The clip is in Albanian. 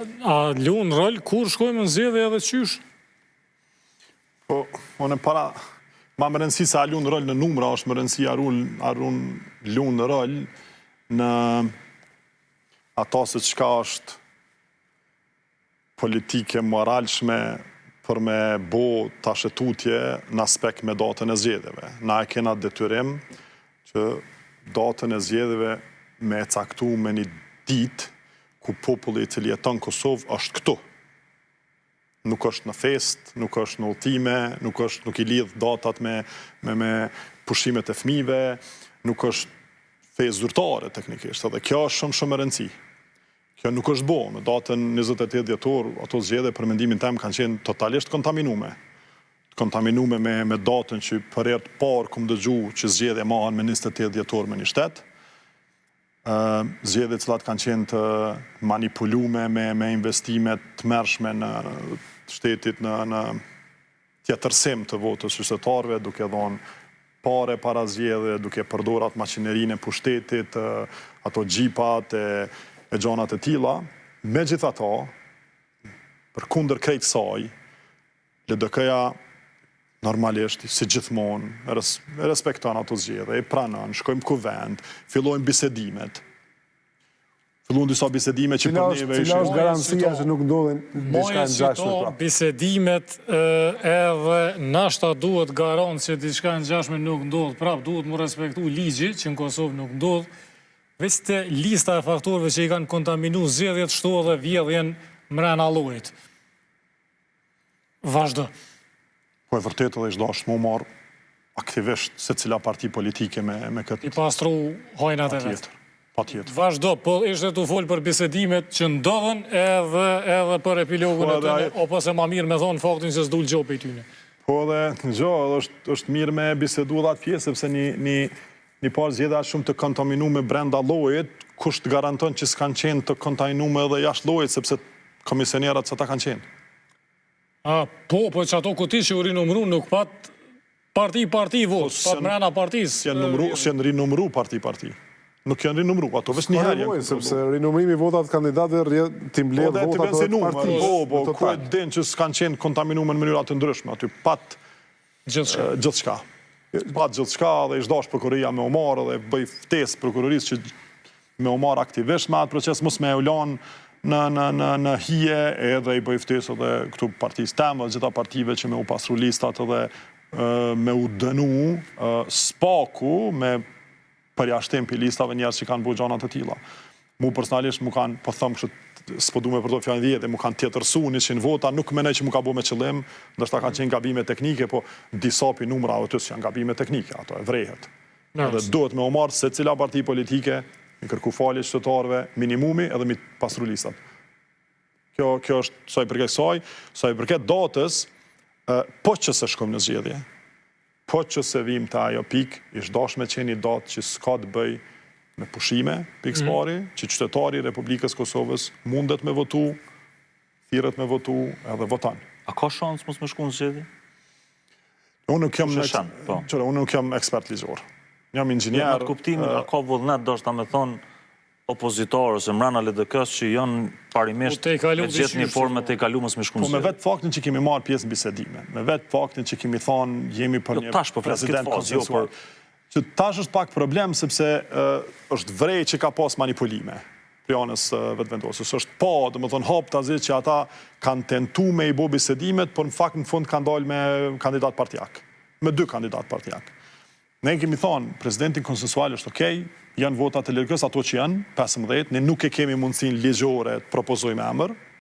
A lunë rol, kur shkojmë në zgjedhje edhe qysh? Po, unë para, ma më rëndësi se a lunë rol në numra, është më rëndësi arun lunë rol në ato se qka është politike moralshme për me bo të ashetutje në aspekt me datën e zgjedhjeve. Na e kena detyrim që datën e zgjedhjeve me caktu me një ditë ku populli i cili jeton në Kosovë është këtu. Nuk është në fest, nuk është në udhëtime, nuk i lidh datat me pushimet e fëmijëve, nuk është festë zyrtare teknikisht, edhe kjo është shumë e rëndësi. Kjo nuk është bo, me datën 28 dhjetor, ato zgjedhje për mendimin tim kanë qenë totalisht kontaminume. Kontaminume me datën që për herë të parë kum dëgju që zgjedhje mahen me 28 dhjetor me një shtet. Zgjedhjet cilat kanë qenë të manipulume me investimet të mërshme në shtetit në tjetërsim të votës qytetarëve, duke dhënë pare para zgjedhje, duke përdorur atë makinerinë e pushtetit, ato xhipat e gjonat e tilla. Megjithatë, përkundër krejt kësaj, LDK-ja normalisht, si gjithmonë, respekton ato zgjedhje, e pranon, shkojmë kuvend, fillojmë bisedimet. Fillojnë disa bisedime që për neve ishin. Cila është garancia që nuk ndodhin diçka në gjashme pra? Bisedimet edhe nashta duhet garantë që diçka në gjashme nuk ndodh, prap duhet mu respektu ligji që në Kosovë nuk ndodh, veç të lista e faktorëve që i kanë kontaminu zgjedhjet shto dhe vjedhjen mrena llojit. Vazhdo. Po e vërtet edhe ishdo është mu marë aktivisht se cila parti politike me këtë... I pastru hojnat e vetë. Pa tjetër. Vazhdo, po ishte të folë për bisedimet që ndodhen edhe për epilogun e tëne, opo se ma mirë me thonë faktin që s'dul gjo për i tyne. Po edhe gjo, është mirë me bisedu dhe atë pjesë, sepse një parë zgjedhja shumë të kontaminume brenda llojit, kush të garanton që s'kanë qenë të kontaminume edhe jashtë llojit, sepse komisionerat sa ta kanë qenë. Po që ato kuti që u rinumru nuk pat parti vot, pat mrena partis. S'janë rinumru parti. Nuk janë rinumru, ato veç një herë. Sepse rinumrimi votat kandidatëve ti mbledh votat të partisë. Po, ku e din që s'kanë qenë kontaminime në mënyra të ndryshme, aty pat gjithçka. Pat gjithçka dhe ishdash prokuroria me Omar dhe bëj ftesë prokurorisë që me Omar aktivisht me atë proces mos me ulan në hije edhe i bëj ftesë edhe këtu partisë temë dhe gjitha partive që me u pasru listat edhe me u dënu spaku me përjashtim për listave njerës që kanë bu gjanat e tilla. Mu personalisht mu kanë, po thëmë kështë, s'po du me përdo fjallin dhjetë, mu kanë tjetërsu 100 vota, nuk menej që mu ka bu me qëllim, ndërsa kanë qenë gabime teknike, po disa për numra të janë gabime teknike, ato e vrejhet. Edhe duhet me omarë se cila parti politike, mi kërku falje qytetarëve minimumi edhe mi pasru listat. Kjo është sa i përket kësaj, sa i përket datës, po që se shkojmë në zgjedhje, po që se vim të ajo pik, ishtë dash me qenë një datë që s'ka të bëj me pushime, pikës pari, që qytetari Republikës Kosovës mundet me votu, thirret me votu edhe votan. A ka shansë mos me shku në zgjedhje? Unë nuk jam ekspert ligjor. Jam inxhinier. Në kuptimin, a ka vullnet do shta me thonë opozitorë ose mrena LDK-s që janë parimisht e gjithë një forme të i kalumës me shku në zgjedhje. Po me vetë faktin që kemi marrë pjesë në bisedime, me vetë faktin që kemi thonë jemi për një president konsensuar, që tash është pak problem sepse është vrej që ka pas manipulime për janës vetë vendosës. Është pa, dhe më thonë hap të azit që ata kanë tentu me i bo bisedimet, por në fakt në fund kanë dalë me kandidat partijak, me 2 kandidat partijak. Ne kemi thonë, presidentin konsensual është okej, janë votat e LDK-s ato që janë, 15, ne nuk e kemi mundësin ligjore të propozojmë emër,